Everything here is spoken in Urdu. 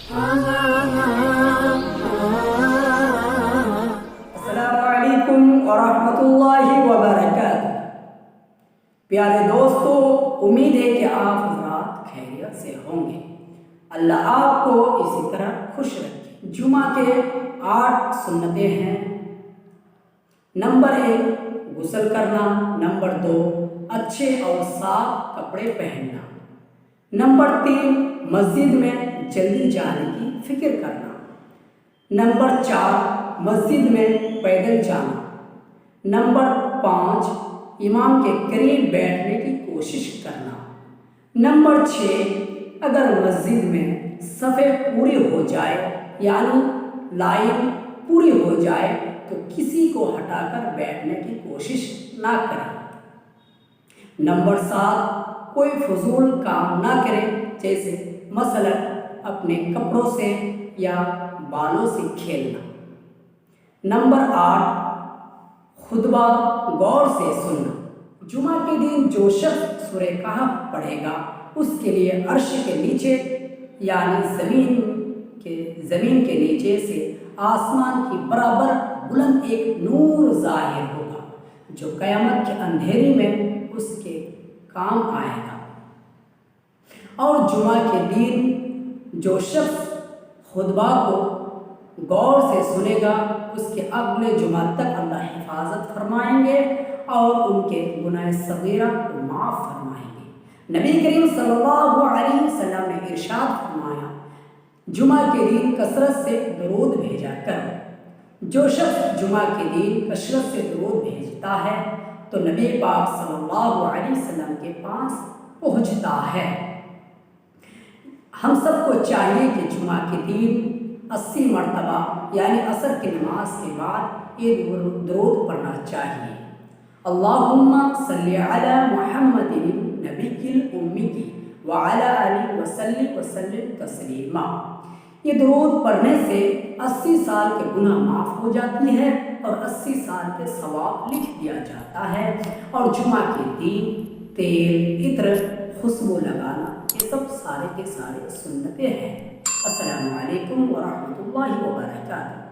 السلام علیکم ورحمۃ اللہ وبرکاتہ۔ پیارے دوستو، امید ہے کہ آپ حضرات خیریت سے ہوں گے۔ اللہ آپ کو اسی طرح خوش رکھے۔ جمعہ کے 8 سنتیں ہیں۔ نمبر 1 غسل کرنا، نمبر 2 اچھے اور صاف کپڑے پہننا، نمبر 3 مسجد میں جلدی جانے کی فکر کرنا، نمبر 4 مسجد میں پیدل جانا، نمبر 5 امام کے قریب بیٹھنے کی کوشش کرنا، نمبر 6 اگر مسجد میں صفیں پوری ہو جائے یعنی لائن پوری ہو جائے تو کسی کو ہٹا کر بیٹھنے کی کوشش نہ کریں، نمبر 7 کوئی فضول کام نہ کرے، جیسے مثلا اپنے کپڑوں سے یا بالوں سے کھیلنا، نمبر 8 خطبہ غور سے سننا۔ جمعہ کے دن جو شخص سورہ کہف پڑھے گا اس کے لیے عرش کے نیچے یعنی زمین کے نیچے سے آسمان کی برابر بلند ایک نور ظاہر ہوگا جو قیامت کے اندھیری میں اس کے کام آئے گا۔ اور جمعہ کے دن جو شخص خطبہ کو غور سے سنے گا اس کے اگلے جمعہ تک اللہ حفاظت فرمائیں گے اور ان کے گناہ صغیرہ کو معاف فرمائیں گے۔ نبی کریم صلی اللہ علیہ وسلم نے ارشاد فرمایا، جمعہ کے دن کثرت سے درود بھیجا کرو۔ جو شخص جمعہ کے دن کثرت سے درود بھیجتا ہے تو نبی پاک صلی اللہ علیہ وسلم کے پاس پہنچتا ہے۔ ہم سب کو چاہیے کہ جمعہ کے دن 80 مرتبہ یعنی عصر کی نماز کے بعد یہ درود پڑھنا چاہیے۔ اللہم صلی علی محمد نبی الأمی وعلی آلہ وسلم تسلیما۔ یہ درود پڑھنے سے 80 سال کے گناہ معاف ہو جاتی ہے اور 80 سال کے ثواب لکھ دیا جاتا ہے۔ اور جمعہ کے دن تیل، عطر، خوشبو لگانا یہ سب سارے کے سارے سنتیں ہیں۔ السلام علیکم ورحمۃ اللہ وبرکاتہ۔